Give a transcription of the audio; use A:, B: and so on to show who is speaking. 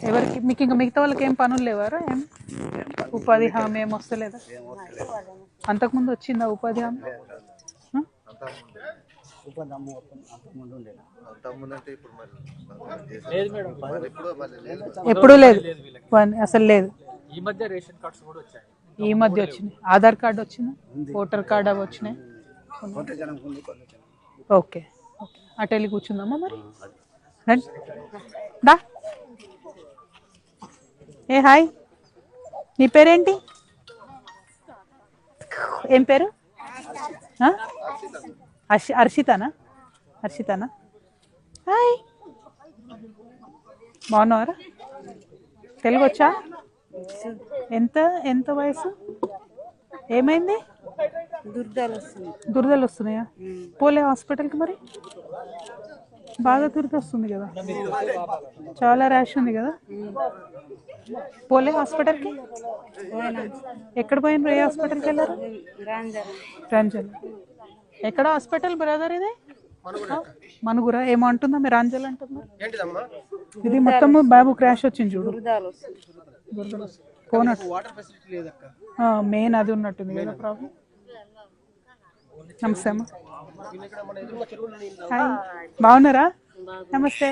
A: ఎవరికి మీకు ఇంకా మిగతా వాళ్ళకి ఏం పనులు లేవారా? ఏం ఉపాధి హామీ ఏం వస్తలేదా? అంతకుముందు వచ్చిందా ఉపాధి హామీ? ఎప్పుడు లేదు, అసలు లేదు.
B: ఈ మధ్య రేషన్ కార్డ్స్ కూడా వచ్చాయి.
A: ఈ మధ్య వచ్చినాయి. ఆధార్ కార్డు వచ్చింది, ఓటర్ కార్డు అవి వచ్చినాయి. ఓకే ఓకే, అటు వెళ్ళి కూర్చుందామా మరి? రండి దా. ఏ హాయ్, నీ పేరేంటి? ఏం పేరు? హర్షితానా? హర్షితానా? హాయ్, బాగున్నావారా? తెలుగు వచ్చా? ఎంత ఎంత వయసు? ఏమైంది? దురదలు వస్తున్నాయా? పోలే హాస్పిటల్కి మరి? బాగా దురద వస్తుంది కదా, చాలా ర్యాష్ ఉంది కదా. పోలే హాస్పిటల్కి? ఎక్కడ పోయిన? ఏ హాస్పిటల్కి వెళ్ళారు? రాంజల్. ఎక్కడ హాస్పిటల్ బ్రదర్ ఇది? మనుగురా. ఏమో అంటుందా మీరు? రాంజల్ అంటుందా? ఇది మొత్తము బాబు క్రాష్ వచ్చింది చూడు, మెయిన్ అది ఉన్నట్టుంది కదా ప్రాబ్లం. నమస్తే అమ్మా. హాయ్, బాగున్నారా? నమస్తే.